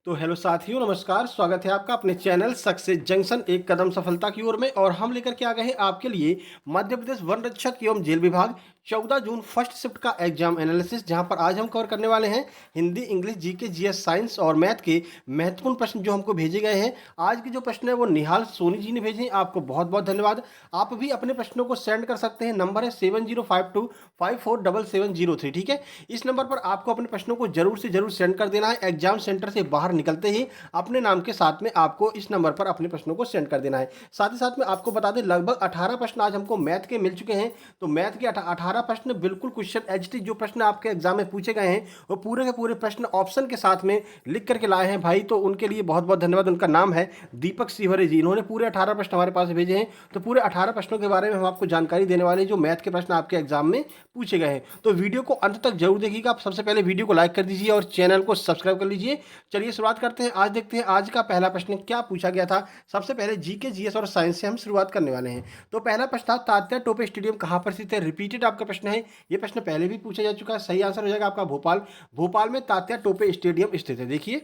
तो हेलो साथियों, नमस्कार। स्वागत है आपका अपने चैनल सक्सेस जंक्शन एक कदम सफलता की ओर में। और हम लेकर के आ गए हैं आपके लिए मध्य प्रदेश वन रक्षक एवं जेल विभाग 14 जून फर्स्ट शिफ्ट का एग्जाम एनालिसिस, जहां पर आज हम कवर करने वाले हैं Hindi, English, GK, GS, science और मैथ के महत्वपूर्ण प्रश्न जो हमको भेजे गए हैं। आज के जो प्रश्न है वो निहाल सोनी जी ने भेजे हैं। आपको बहुत बहुत धन्यवाद। आप भी अपने प्रश्नों को सेंड कर सकते हैं। नंबर है 7052547703। ठीक है, इस नंबर पर आपको अपने प्रश्नों को जरूर से जरूर सेंड कर देना है। एग्जाम सेंटर से बाहर निकलते ही अपने नाम के साथ में आपको इस नंबर पर अपने प्रश्नों को सेंड कर देना है। साथ ही साथ में आपको बता दें, लगभग 18 प्रश्न आज हमको मैथ के मिल चुके हैं। तो मैथ के 18 प्रश्न बिल्कुल क्वेश्चन एचटी जो प्रश्न आपके एग्जाम में पूछे गए हैं वो पूरे के पूरे प्रश्न ऑप्शन के साथ में लिख करके लाए हैं भाई। तो उनके लिए बहुत बहुत धन्यवाद। उनका नाम है दीपक सिवरे जी। इन्होंने पूरे 18 प्रश्न हमारे पास भेजे हैं। तो पूरे 18 प्रश्नों के बारे में हम आपको जानकारी देने वाले हैं जो मैथ के प्रश्न आपके एग्जाम में पूछे गए हैं। तो वीडियो को अंत तक जरूर देखिएगा। आप सबसे पहले वीडियो को लाइक कर दीजिए और चैनल को सब्सक्राइब कर लीजिए। चलिए शुरुआत करते हैं। आज देखते हैं आज का पहला प्रश्न क्या पूछा गया था। सबसे पहले जीके, जीएस और साइंस से हम शुरुआत करने वाले हैं। तो पहला प्रश्न था, तात्या टोपे स्टेडियम कहां पर स्थित है। रिपीटेड आपका प्रश्न है, ये प्रश्न पहले भी पूछा जा चुका है। सही आंसर हो जाएगा आपका भोपाल। भोपाल में तात्या टोपे स्टेडियम स्थित है। देखिए,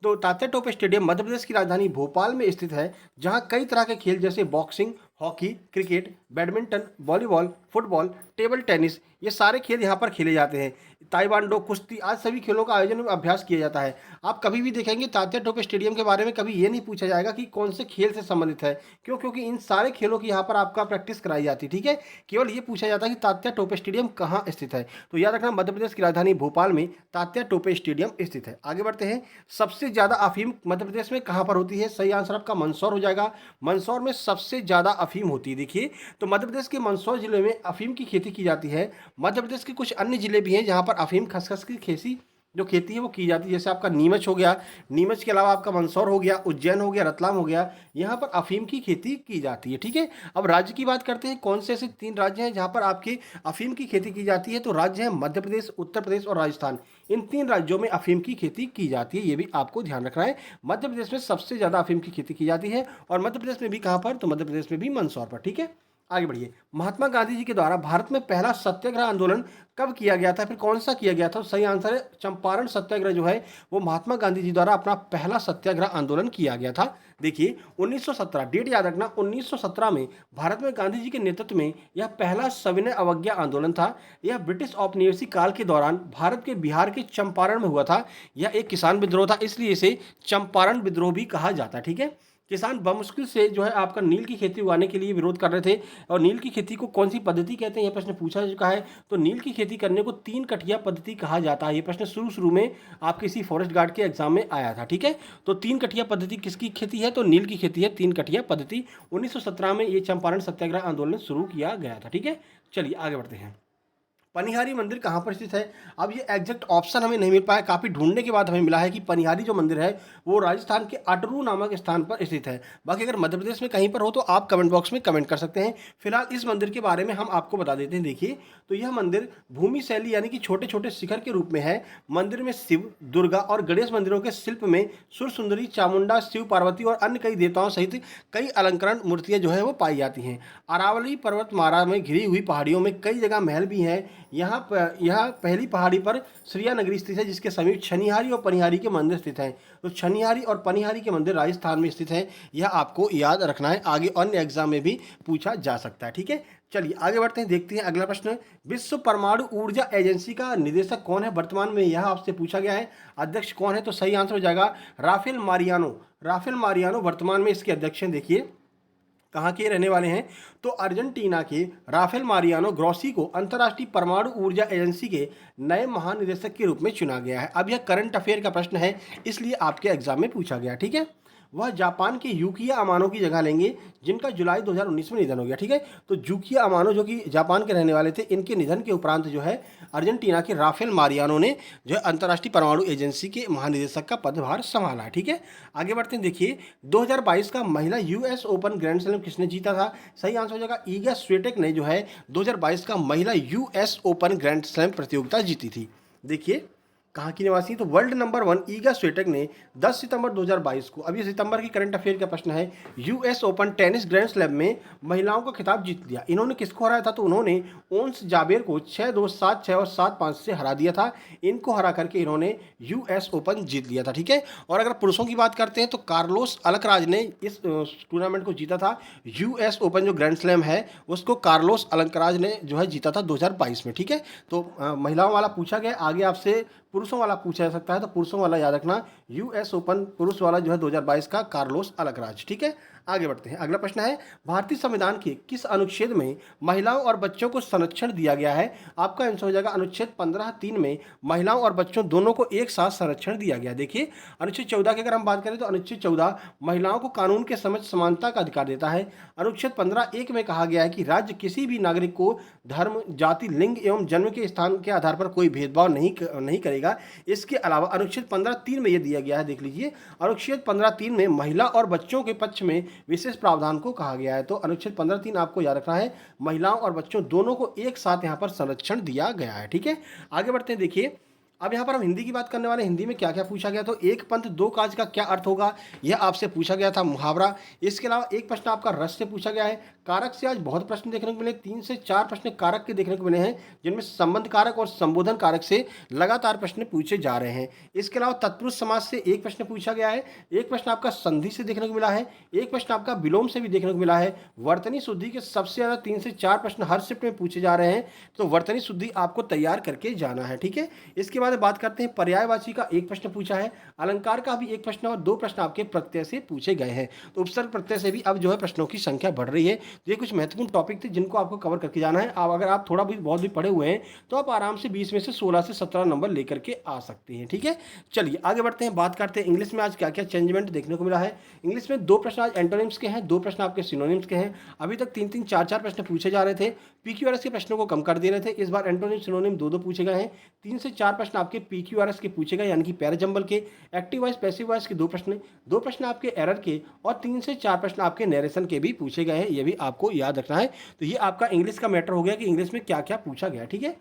तो तात्या टोपे स्टेडियम मध्य प्रदेश की राजधानी भोपाल में स्थित है, जहां कई तरह के खेल जैसे boxing, hockey, cricket, badminton, volleyball, football, table tennis, ये सारे खेल यहाँ पर खेले जाते हैं। ताइवांडो, कुश्ती, आज सभी खेलों का आयोजन अभ्यास किया जाता है। आप कभी भी देखेंगे तात्या टोपे स्टेडियम के बारे में कभी ये नहीं पूछा जाएगा कि कौन से खेल से संबंधित है। क्यों? क्योंकि इन सारे खेलों की यहाँ पर आपका प्रैक्टिस कराई जाती है। ठीक है, केवल ये पूछा जाता है कि तात्या टोपे स्टेडियम कहाँ स्थित है। तो याद रखना, मध्य प्रदेश की राजधानी भोपाल में तात्या टोपे स्टेडियम स्थित है। आगे बढ़ते हैं। सबसे ज्यादा अफीम मध्य प्रदेश में कहाँ पर होती है। सही आंसर आपका मंदसौर हो जाएगा। मंदसौर में सबसे ज्यादा अफीम होती है। देखिए, तो मध्य प्रदेश के मंदसौर जिले में अफीम की खेती की जाती है। मध्य प्रदेश के कुछ अन्य जिले भी हैं जहां पर अफीम खसखस की खेती जो खेती है वो की जाती है। जैसे आपका नीमच हो गया, नीमच के अलावा आपका मंदसौर हो गया, उज्जैन हो गया, रतलाम हो गया, यहाँ पर अफीम की खेती की जाती है। ठीक है, अब राज्य की बात करते हैं। कौन से ऐसे 3 राज्य हैं जहाँ पर आपकी अफीम की खेती की जाती है। तो राज्य है मध्य प्रदेश, उत्तर प्रदेश और राजस्थान। इन 3 राज्यों में अफीम की खेती की जाती है, ये भी आपको ध्यान रखना है। मध्य प्रदेश में सबसे ज़्यादा अफीम की खेती की जाती है। और मध्य प्रदेश में भी कहाँ पर, तो मध्य प्रदेश में भी मंदसौर पर। ठीक है, आगे बढ़िए। महात्मा गांधी जी के द्वारा भारत में पहला सत्याग्रह आंदोलन कब किया गया था, फिर कौन सा किया गया था। तो सही आंसर है चंपारण सत्याग्रह जो है वो महात्मा गांधी जी द्वारा अपना पहला सत्याग्रह आंदोलन किया गया था। देखिए, 1917, डेट याद रखना, 1917 में भारत में गांधी जी के नेतृत्व में यह पहला सविनय अवज्ञा आंदोलन था। यह ब्रिटिश औपनिवेशिक काल के दौरान भारत के बिहार के चंपारण में हुआ था। यह एक किसान विद्रोह था, इसलिए इसे चंपारण विद्रोह भी कहा जाता है। ठीक है, किसान बमुश्किल से जो है आपका नील की खेती उगाने के लिए विरोध कर रहे थे। और नील की खेती को कौन सी पद्धति कहते हैं, यह प्रश्न पूछा जा चुका है। तो नील की खेती करने को 3 कटिया पद्धति कहा जाता है। ये प्रश्न शुरू में आपके इसी फॉरेस्ट गार्ड के एग्जाम में आया था। ठीक है, तो 3 कटिया पद्धति किसकी खेती है, तो नील की खेती है 3 कटिया पद्धति। 1917 में ये चंपारण सत्याग्रह आंदोलन शुरू किया गया था। ठीक है, चलिए आगे बढ़ते हैं। पनिहारी मंदिर कहाँ पर स्थित है। अब ये एग्जैक्ट ऑप्शन हमें नहीं मिल पाया, काफ़ी ढूंढने के बाद हमें मिला है कि पनिहारी जो मंदिर है वो राजस्थान के अटरू नामक स्थान पर स्थित है। बाकी अगर मध्य प्रदेश में कहीं पर हो तो आप कमेंट बॉक्स में कमेंट कर सकते हैं। फिलहाल इस मंदिर के बारे में हम आपको बता देते हैं। देखिए, तो यह मंदिर भूमि शैली यानी कि छोटे छोटे शिखर के रूप में है। मंदिर में शिव, दुर्गा और गणेश मंदिरों के शिल्प में सुर सुंदरी, चामुंडा, शिव पार्वती और अन्य कई देवताओं सहित कई अलंकरण मूर्तियां जो है वो पाई जाती हैं। अरावली पर्वतमाला में घिरी हुई पहाड़ियों में कई जगह महल भी हैं। यहाँ पहली पहाड़ी पर श्रिया नगरी स्थित है, जिसके समीप छनिहारी और पनिहारी के मंदिर स्थित हैं। तो छनिहारी और पनिहारी के मंदिर राजस्थान में स्थित हैं। यह आपको याद रखना है, आगे अन्य एग्जाम में भी पूछा जा सकता है। ठीक है, चलिए आगे बढ़ते हैं, देखते हैं अगला प्रश्न। विश्व परमाणु ऊर्जा एजेंसी का निदेशक कौन है वर्तमान में, यह आपसे पूछा गया है। अध्यक्ष कौन है, तो सही आंसर हो जाएगा राफेल मारियानो। राफेल मारियानो वर्तमान में इसके अध्यक्ष हैं। देखिए, कहाँ के रहने वाले हैं, तो अर्जेंटीना के राफेल मारियानो ग्रोसी को अंतर्राष्ट्रीय परमाणु ऊर्जा एजेंसी के नए महानिदेशक के रूप में चुना गया है। अब यह करंट अफेयर का प्रश्न है, इसलिए आपके एग्जाम में पूछा गया। ठीक है, वह जापान के यूकिया अमानो की जगह लेंगे, जिनका जुलाई 2019 में निधन हो गया। ठीक है, तो यूकिया अमानो जो कि जापान के रहने वाले थे, इनके निधन के उपरांत जो है अर्जेंटीना के राफेल मारियानो ने जो है अंतर्राष्ट्रीय परमाणु एजेंसी के महानिदेशक का पदभार संभाला है। ठीक है, आगे बढ़ते हैं। देखिए, 2022 का महिला यूएस ओपन ग्रैंड स्लैम किसने जीता था। सही आंसर हो जाएगा ईगा स्विएटेक ने जो है 2022 का महिला यूएस ओपन ग्रैंड स्लैम प्रतियोगिता जीती थी। देखिए, कहाँ की निवासी? तो वर्ल्ड नंबर 1 ईगा स्विएटेक ने 10 सितंबर 2022 को, अब ये सितंबर की करंट अफेयर का प्रश्न है, US open tennis grand slam में महिलाओं का खिताब जीत लिया। इन्होंने किसको हराया था? तो उन्होंने ओन्स जाबेर को 6-2, 7-6 और 7-5 से हरा दिया था। इनको हरा करके इन्होंने यूएस ओपन जीत लिया था, ठीक है। और अगर पुरुषों की बात करते हैं तो कार्लोस अलकराज ने इस टूर्नामेंट को जीता था। यूएस ओपन जो ग्रैंड स्लैम है उसको कार्लोस अलकराज ने जो है जीता था 2022 में, ठीक है। तो महिलाओं वाला पूछा गया, आगे आपसे पुरुषों वाला पूछा जा सकता है, तो पुरुषों वाला याद रखना, यूएस ओपन पुरुष वाला जो है 2022 का कार्लोस अलकराज, ठीक है। आगे बढ़ते हैं, अगला प्रश्न है, भारतीय संविधान के किस अनुच्छेद में महिलाओं और बच्चों को संरक्षण दिया गया है? आपका आंसर हो जाएगा अनुच्छेद 15(3) में महिलाओं और बच्चों दोनों को एक साथ संरक्षण दिया गया। देखिए अनुच्छेद 14 की अगर हम बात करें तो अनुच्छेद 14 महिलाओं को कानून के समक्ष समानता का अधिकार देता है। अनुच्छेद 15(1) में कहा गया है कि राज्य किसी भी नागरिक को धर्म, जाति, लिंग एवं जन्म के स्थान के आधार पर कोई भेदभाव नहीं करेगा। इसके अलावा अनुच्छेद 15(3) में यह दिया गया है, देख लीजिए, अनुच्छेद 15(3) में महिला और बच्चों के पक्ष में विशेष प्रावधान को कहा गया है। तो अनुच्छेद 15(3) आपको याद रखना है, महिलाओं और बच्चों दोनों को एक साथ यहाँ पर संरक्षण दिया गया है, ठीक है। आगे बढ़ते हैं, देखिए अब यहाँ पर हम हिंदी की बात करने वाले, हिंदी में क्या क्या पूछा गया, तो एक पंथ दो काज का क्या अर्थ होगा, यह आपसे पूछा गया था, मुहावरा। इसके अलावा एक प्रश्न आपका रस से पूछा गया है। कारक से आज बहुत प्रश्न देखने को मिले, 3 से 4 प्रश्न कारक के देखने को मिले हैं, जिनमें संबंध कारक और संबोधन कारक से लगातार प्रश्न पूछे जा रहे हैं। इसके अलावा तत्पुरुष समास से एक प्रश्न पूछा गया है, एक प्रश्न आपका संधि से देखने को मिला है, एक प्रश्न आपका विलोम से भी देखने को मिला है। वर्तनी शुद्धि के सबसे ज़्यादा 3 से 4 प्रश्न हर शिफ्ट में पूछे जा रहे हैं, तो वर्तनी शुद्धि आपको तैयार करके जाना है, ठीक है। इसके बाद बात करते हैं, पर्यायवाची का एक प्रश्न पूछा है, अलंकार का भी एक प्रश्न और 2 प्रश्न आपके प्रत्यय से पूछे गए हैं। तो उपसर्ग प्रत्यय से भी अब जो है प्रश्नों की संख्या बढ़ रही है। ये कुछ महत्वपूर्ण टॉपिक थे जिनको आपको कवर करके जाना है। अब अगर आप थोड़ा भी बहुत भी पढ़े हुए हैं तो आप आराम से 20 में से 16 से 17 नंबर लेकर के आ सकते हैं, ठीक है। चलिए आगे बढ़ते हैं, बात करते हैं इंग्लिश में आज क्या क्या चेंजमेंट देखने को मिला है। इंग्लिश में 2 प्रश्न आज एंटोनिम्स के हैं, 2 प्रश्न आपके सिनोनिम्स के हैं। अभी तक 3-3, 4-4 प्रश्न पूछे जा रहे थे, पीक्यूआरएस के प्रश्नों को कम कर दे रहे थे। इस बार एंटोनिम सिनोनिम 2-2 पूछे गए हैं। 3 से 4 प्रश्न आपके पीक्यूआरएस के पूछे गए, यानी कि पैराजंबल के। एक्टिव वॉइस पैसिव वॉइस के 2 प्रश्न, 2 प्रश्न आपके एरर के और 3 से 4 प्रश्न आपके नरेशन के भी पूछे गए हैं, ये भी आपको याद रखना है। तो ये आपका इंग्लिश का मैटर हो गया कि इंग्लिश में क्या क्या पूछा गया, ठीक है।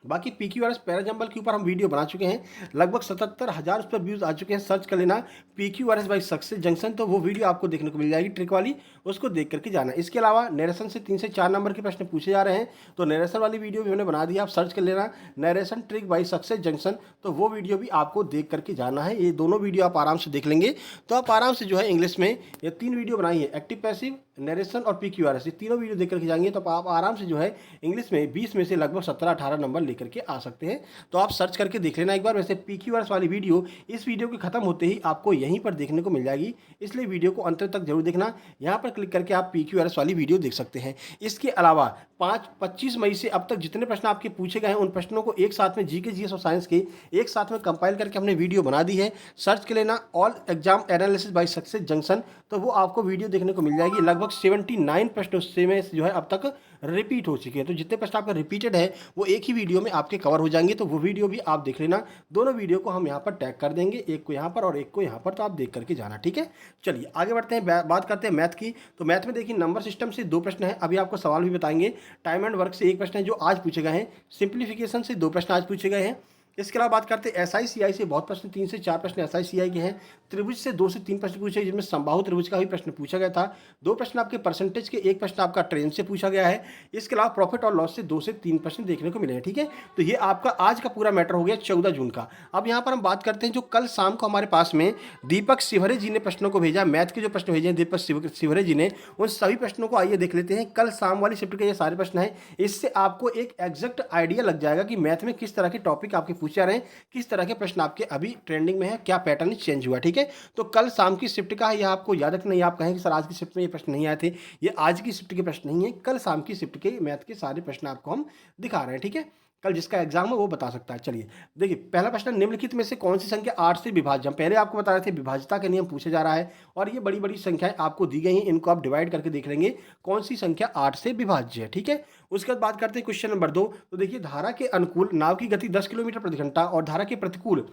बाकी पीक्यूआरएस पैराजंबल के ऊपर हम वीडियो बना चुके हैं, लगभग 77,000 उस पर व्यूज आ चुके हैं। सर्च कर लेना पीक्यूआरएस बाई सक्सेस जंक्शन, तो वो वीडियो आपको देखने को मिल जाएगी ट्रिक वाली, उसको देख करके जाना। इसके अलावा नरेशन से 3 से 4 नंबर के प्रश्न पूछे जा रहे हैं, तो नरेशन वाली वीडियो भी हमने बना दी, आप सर्च कर लेना narration trick by success junction, तो वो वीडियो भी आपको देख करके जाना है। ये दोनों वीडियो आप आराम से देख लेंगे तो आप आराम से जो है इंग्लिश में ये 3 वीडियो बनाई है, एक्टिव पैसिव, नरेशन और पीक्यूआरएस, ये तीनों वीडियो देख करके जाएंगे तो आप आराम से जो है इंग्लिश में 20 में से लगभग 17-18 नंबर लेकर के आ सकते हैं। तो आप सर्च करके देख लेना एक बार। वैसे पीक्यूआरएस वाली वीडियो इस वीडियो के खत्म होते ही आपको यहीं पर देखने को मिल जाएगी, इसलिए वीडियो को अंत तक जरूर देखना। यहाँ पर क्लिक करके आप पीक्यूआरएस वाली वीडियो देख सकते हैं। इसके अलावा 25 मई से अब तक जितने प्रश्न आपके पूछे गए हैं उन प्रश्नों को एक साथ में जीके, जीएस और साइंस के एक साथ में कंपाइल करके हमने वीडियो बना दी है। सर्च कर लेना all exam analysis bye success junction, तो वो आपको वीडियो देखने को मिल जाएगी। लगभग 79 प्रश्न उससे में जो है अब तक रिपीट हो चुके हैं, तो जितने प्रश्न आपका रिपीटेड है वो एक ही वीडियो में आपके कवर हो जाएंगे, तो वो वीडियो भी आप देख लेना। दोनों वीडियो को हम यहाँ पर टैग कर देंगे, एक को यहाँ पर और एक को यहाँ पर, तो आप देख करके जाना, ठीक है। चलिए आगे बढ़ते हैं, बात करते हैं मैथ की। तो मैथ में देखिए नंबर सिस्टम से 2 प्रश्न है, अभी आपको सवाल भी बताएंगे। टाइम एंड वर्क से 1 प्रश्न है जो आज पूछे गए हैं। सिंप्लीफिकेशन से 2 प्रश्न आज पूछे गए हैं। इसके अलावा बात करते हैं SICI से बहुत प्रश्न, 3 से 4 प्रश्न SICI के हैं। त्रिभुज से 2 से 3 प्रश्न पूछे, जिसमें समबाहु त्रिभुज का भी प्रश्न पूछा गया था। 2 प्रश्न आपके परसेंटेज के, 1 प्रश्न आपका ट्रेन से पूछा गया है। इसके अलावा प्रॉफिट और लॉस से 2 से 3 प्रश्न देखने को मिले हैं, ठीक है। तो ये आपका आज का पूरा मैटर हो गया 14 जून का। अब यहाँ पर हम बात करते हैं जो कल शाम को हमारे पास में दीपक शिवहरे जी ने प्रश्नों को भेजा, मैथ के जो प्रश्न भेजे हैं दीपक शिवहरे जी ने, उन सभी प्रश्नों को आइए देख लेते हैं। कल शाम वाली शिफ्ट के ये सारे प्रश्न हैं, इससे आपको एक एग्जैक्ट आइडिया लग जाएगा कि मैथ में किस तरह के टॉपिक आपके पूछे जा रहे हैं, किस तरह के प्रश्न आपके अभी ट्रेंडिंग में है, क्या पैटर्न चेंज हुआ, ठीक है। तो कल शाम की शिफ्ट का है, यह आपको याद रखना। ये आप कहें कि सर आज की शिफ्ट में ये प्रश्न नहीं आए थे, ये आज की शिफ्ट के प्रश्न नहीं है, कल शाम की शिफ्ट के मैथ के सारे प्रश्न आपको हम दिखा रहे हैं, ठीक है। कल जिसका एग्जाम है वो बता सकता है। चलिए देखिए पहला प्रश्न, निम्नलिखित में से कौन सी संख्या 8 से विभाज्य, हम पहले आपको बता रहे थे विभाज्यता के नियम पूछे जा रहा है, और ये बड़ी बड़ी संख्याएं आपको दी गई हैं, इनको आप डिवाइड करके देख लेंगे कौन सी संख्या 8 से विभाज्य है, ठीक है। उसके बाद बात करते हैं क्वेश्चन नंबर 2। तो देखिए धारा के अनुकूल नाव की गति 10 किलोमीटर प्रति घंटा और धारा के प्रतिकूल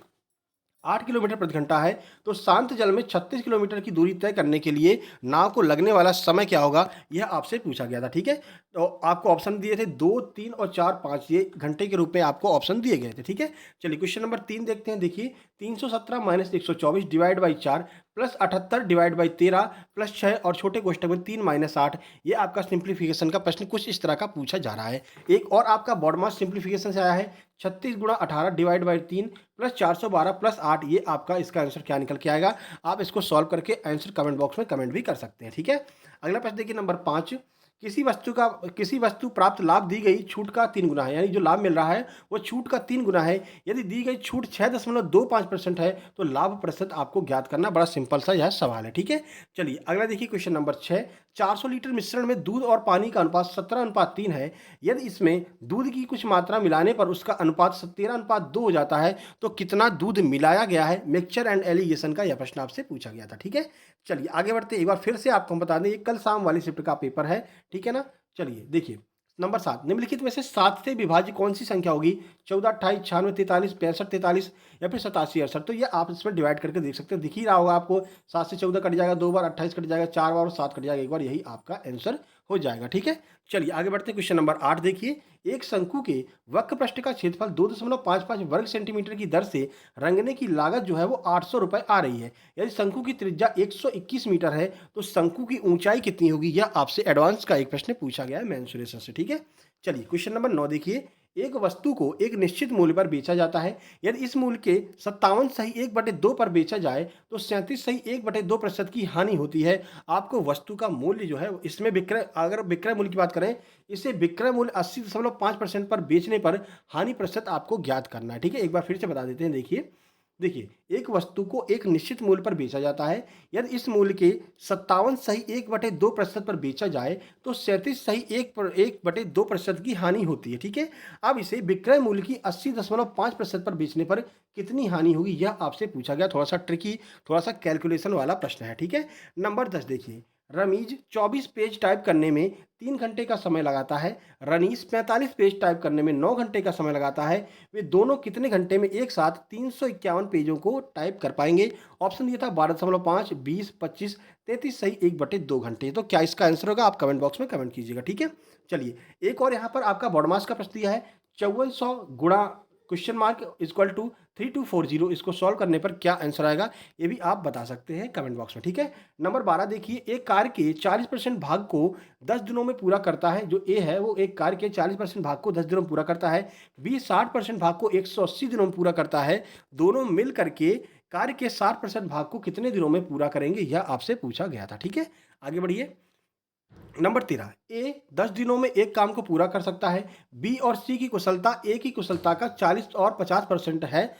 8 किलोमीटर प्रति घंटा है, तो शांत जल में 36 किलोमीटर की दूरी तय करने के लिए नाव को लगने वाला समय क्या होगा, यह आपसे पूछा गया था। ठीक है, तो आपको ऑप्शन दिए थे 2, 3 और 4, 5, ये घंटे के रूप में आपको ऑप्शन दिए गए थे। ठीक है, चलिए क्वेश्चन नंबर 3 देखते हैं। देखिए 317 minus 124 divide by 4 plus 78 divide by 13 plus 6 और छोटे कोष्टक में 3 माइनस 8, ये आपका सिंप्लीफिकेशन का प्रश्न कुछ इस तरह का पूछा जा रहा है। एक और आपका बॉड मास सिंप्लीफिकेशन से आया है 36 गुणा 18 डिवाइड बाई 3 प्लस 412 प्लस 8, ये आपका इसका आंसर क्या निकल के आएगा। आप इसको सॉल्व करके आंसर कमेंट बॉक्स में कमेंट भी कर सकते हैं। ठीक है, अगला प्रश्न देखिए नंबर 5, किसी वस्तु प्राप्त लाभ दी गई छूट का 3 गुना है, यानी जो लाभ मिल रहा है वो छूट का 3 गुना है। यदि दी गई छूट 6.25% है तो लाभ प्रतिशत आपको ज्ञात करना। बड़ा सिंपल सा यह सवाल है। ठीक है, चलिए अगला देखिए क्वेश्चन नंबर 6, 400 लीटर मिश्रण में दूध और पानी का अनुपात 17:3 है। यदि इसमें दूध की कुछ मात्रा मिलाने पर उसका अनुपात 13:2 हो जाता है तो कितना दूध मिलाया गया है। मिक्सचर एंड एलिगेशन का यह प्रश्न आपसे पूछा गया था। ठीक है, चलिए आगे बढ़ते एक बार फिर से आपको हम बता दें, ये कल शाम वाली शिफ्ट का पेपर है। ठीक है ना, चलिए देखिए नंबर 7, निम्नलिखित में से 7 से विभाज्य कौन सी संख्या होगी। 14, 28, 96, 43, 65, 43 या फिर 87, 68। तो ये आप इसमें डिवाइड करके देख सकते हैं, दिख ही रहा होगा आपको। 7 से 14 कट जाएगा 2 बार, 28 कट जाएगा 4 बार और 7 कट जाएगा 1 बार, यही आपका आंसर हो जाएगा। ठीक है, चलिए आगे बढ़ते हैं क्वेश्चन नंबर 8 देखिए, एक शंकु के वक्र पृष्ठ का क्षेत्रफल 2.55 वर्ग सेंटीमीटर की दर से रंगने की लागत जो है वो 800 रुपये आ रही है। यदि शंकु की त्रिज्या 121 मीटर है तो शंकु की ऊंचाई कितनी होगी, यह आपसे एडवांस का एक प्रश्न पूछा गया है मेंसुरेशन से। ठीक है, चलिए क्वेश्चन नंबर 9 देखिए, एक वस्तु को एक निश्चित मूल्य पर बेचा जाता है। यदि इस मूल्य के 57 सही 1/2 पर बेचा जाए तो 37 सही 1/2% की हानि होती है। आपको वस्तु का मूल्य जो है इसमें विक्रय, अगर विक्रय मूल्य की बात करें, इसे विक्रय मूल्य 80.5% पर बेचने पर हानि प्रतिशत आपको ज्ञात करना है। ठीक है, एक बार फिर से बता देते हैं। देखिए देखिए एक वस्तु को एक निश्चित मूल्य पर बेचा जाता है। यदि इस मूल्य के 57 सही 1/2% पर बेचा जाए तो 37 सही 1/2% की हानि होती है। ठीक है, अब इसे विक्रय मूल्य की 80.5% पर बेचने पर कितनी हानि होगी, यह आपसे पूछा गया। थोड़ा सा ट्रिकी, थोड़ा सा कैलकुलेशन वाला प्रश्न है। ठीक है, नंबर 10 देखिए, रमीज 24 पेज टाइप करने में 3 घंटे का समय लगाता है, रनीस 45 पेज टाइप करने में 9 घंटे का समय लगाता है। वे दोनों कितने घंटे में एक साथ 351 पेजों को टाइप कर पाएंगे। ऑप्शन दिया था 12.5, 20, 25, 33 सही 1/2 घंटे। तो क्या इसका आंसर होगा, आप कमेंट बॉक्स में कमेंट कीजिएगा। ठीक है, चलिए एक और यहाँ पर आपका बॉडमास का प्रश्न दिया है 5400 गुणा क्वेश्चन मार्क इक्वल टू 3240। इसको सॉल्व करने पर क्या आंसर आएगा, ये भी आप बता सकते हैं कमेंट बॉक्स में। ठीक है, नंबर 12 देखिए, एक कार्य के 40% भाग को 10 दिनों में पूरा करता है। जो ए है वो एक कार्य के 40% भाग को 10 दिनों में पूरा करता है। बी 60% भाग को 180 दिनों में पूरा करता है। दोनों मिल करके कार्य के 60% भाग को कितने दिनों में पूरा करेंगे, यह आपसे पूछा गया था। ठीक है, आगे बढ़िए नंबर 13, ए 10 दिनों में एक काम को पूरा कर सकता है। बी और सी की कुशलता ए की कुशलता का 40 और 50% है।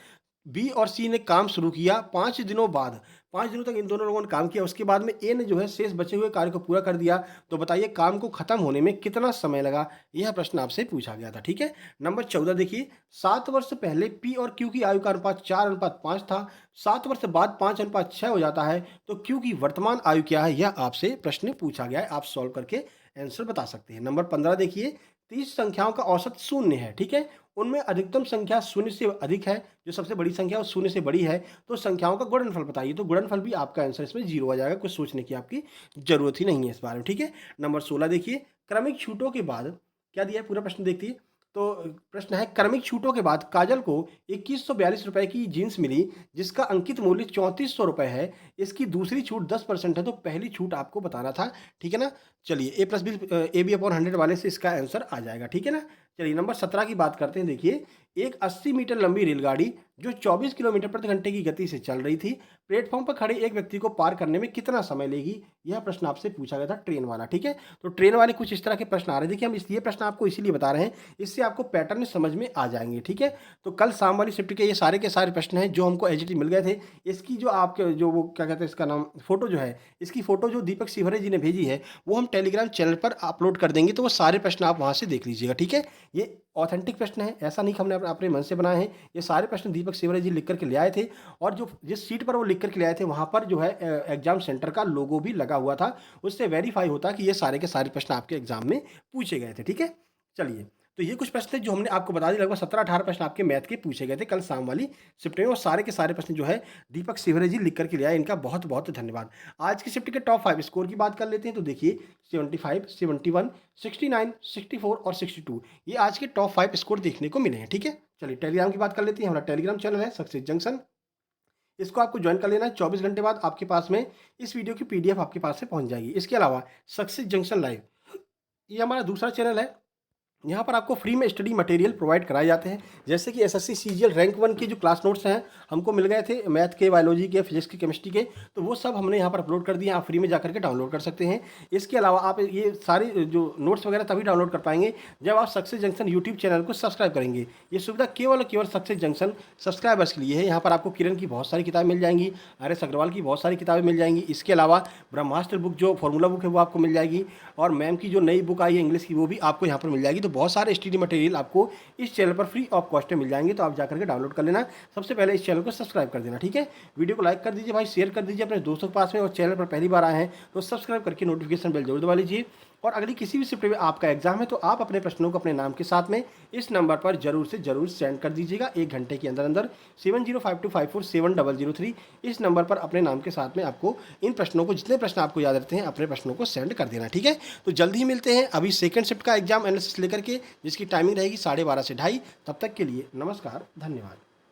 बी और सी ने काम शुरू किया 5 दिनों बाद, 5 दिनों तक इन दोनों लोगों ने काम किया। उसके बाद में ए ने जो है शेष बचे हुए कार्य को पूरा कर दिया। तो बताइए काम को खत्म होने में कितना समय लगा, यह प्रश्न आपसे पूछा गया था। ठीक है, नंबर 14 देखिए, 7 वर्ष पहले पी और क्यू की आयु का अनुपात 4:5 था। 7 वर्ष बाद 5:6 हो जाता है। तो क्यू की वर्तमान आयु क्या है, यह आपसे प्रश्न पूछा गया है। आप सॉल्व करके आंसर बता सकते हैं। नंबर 15 देखिए, 30 संख्याओं का औसत शून्य है। ठीक है, उनमें अधिकतम संख्या शून्य से अधिक है, जो सबसे बड़ी संख्या है वो शून्य से बड़ी है। तो संख्याओं का गुणनफल बताइए। तो गुणनफल भी आपका आंसर इसमें 0 आ जाएगा, कुछ सोचने की आपकी जरूरत ही नहीं है इस बारे में। ठीक है, नंबर 16 देखिए, क्रमिक छूटों के बाद क्या दिया है, पूरा प्रश्न देखिए। तो प्रश्न है, क्रमिक छूटों के बाद काजल को 2142 रुपए की जीन्स मिली जिसका अंकित मूल्य 3400 रुपए है। इसकी दूसरी छूट 10% है, तो पहली छूट आपको बताना था। ठीक है ना, चलिए A plus B A B upon 100 वाले से इसका आंसर आ जाएगा। ठीक है ना, चलिए नंबर 17 की बात करते हैं। देखिए, एक 80 मीटर लंबी रेलगाड़ी जो 24 किलोमीटर प्रति घंटे की गति से चल रही थी, प्लेटफॉर्म पर खड़े एक व्यक्ति को पार करने में कितना समय लेगी, यह प्रश्न आपसे पूछा गया था ट्रेन वाला। ठीक है, तो ट्रेन वाले कुछ इस तरह के प्रश्न आ रहे हैं। देखिए हम इसलिए प्रश्न आपको इसीलिए बता रहे हैं, इससे आपको पैटर्न समझ में आ जाएंगे। ठीक है, तो कल शाम वाली शिफ्ट के सारे प्रश्न हैं जो हमको एचटी मिल गए थे। इसकी जो आपके जो वो क्या कहते हैं, इसका नाम फोटो जो है, इसकी फोटो जो दीपक शिवरे जी ने भेजी है वो हम टेलीग्राम चैनल पर अपलोड कर देंगे। तो वो सारे प्रश्न आप वहाँ से देख लीजिएगा। ठीक है, ये ऑथेंटिक प्रश्न है, ऐसा नहीं कि हमने अपने मन से बनाए हैं। ये सारे प्रश्न दीपक शिवरे जी लिख करके ले आए थे, और जो जिस सीट पर वो लिख करके ले आए थे वहाँ पर जो है एग्जाम सेंटर का लोगो भी लगा हुआ था। उससे वेरीफाई होता कि ये सारे के सारे प्रश्न आपके एग्जाम में पूछे गए थे। ठीक है, चलिए तो ये कुछ प्रश्न थे जो हमने आपको बता दिए, लगभग 17-18 प्रश्न आपके मैथ के पूछे गए थे कल शाम वाली शिफ्ट में, और सारे के सारे प्रश्न जो है दीपक सिवरे जी लिख करके ले आए, इनका बहुत बहुत धन्यवाद। आज की शिफ्ट के टॉप 5 स्कोर की बात कर लेते हैं, तो देखिए 75, 71, 69, 64 और 62 ये आज के टॉप 5 स्कोर देखने को मिले हैं। ठीक है, चलिए टेलीग्राम की बात कर लेते हैं। हमारा टेलीग्राम चैनल है सक्सेस जंक्शन, इसको आपको ज्वाइन कर लेना है। 24 घंटे बाद आपके पास में इस वीडियो की पीडीएफ आपके पास से पहुंच जाएगी। इसके अलावा सक्सेस जंक्शन लाइव, ये हमारा दूसरा चैनल है। यहाँ पर आपको फ्री में स्टडी मटेरियल प्रोवाइड कराए जाते हैं, जैसे कि एसएससी सीजीएल रैंक 1 के जो क्लास नोट्स हैं हमको मिल गए थे, मैथ के, बायोलॉजी के, फिजिक्स के, केमिस्ट्री के, तो वो सब हमने यहाँ पर अपलोड कर दिए, आप फ्री में जाकर के डाउनलोड कर सकते हैं। इसके अलावा आप ये सारी जो नोट्स वगैरह तभी डाउनलोड कर पाएंगे जब आप सक्सेस जंक्शन यूट्यूब चैनल को सब्सक्राइब करेंगे। ये सुविधा केवल और केवल सक्सेस जंक्शन सब्सक्राइबर्स के लिए है। यहाँ पर आपको किरण की बहुत सारी किताबें मिल जाएंगी, RS अग्रवाल की बहुत सारी किताबें मिल जाएंगी। इसके अलावा ब्रह्मास्त्र बुक जो फॉर्मूला बुक है वो आपको मिल जाएगी, और मैम की जो नई बुक आई है इंग्लिश की वो भी आपको यहाँ पर मिल जाएगी। तो बहुत सारे स्टडी मटेरियल आपको इस चैनल पर फ्री ऑफ कॉस्ट में मिल जाएंगे, तो आप जाकर के डाउनलोड कर लेना। सबसे पहले इस चैनल को सब्सक्राइब कर देना। ठीक है, वीडियो को लाइक कर दीजिए भाई, शेयर कर दीजिए अपने दोस्तों के पास में, और चैनल पर पहली बार आए हैं तो सब्सक्राइब करके नोटिफिकेशन बेल जरूर दबा लीजिए। और अगली किसी भी शिफ्ट में आपका एग्जाम है तो आप अपने प्रश्नों को अपने नाम के साथ में इस नंबर पर जरूर से जरूर सेंड कर दीजिएगा 1 घंटे के अंदर अंदर। 7052547003 इस नंबर पर अपने नाम के साथ में आपको इन प्रश्नों को, जितने प्रश्न आपको याद रहते हैं, अपने प्रश्नों को सेंड कर देना। ठीक है, तो जल्दी ही मिलते हैं अभी सेकंड शिफ्ट का एग्जाम एनालिसिस लेकर के, जिसकी टाइमिंग रहेगी 12:30 से 2:30। तब तक के लिए नमस्कार, धन्यवाद।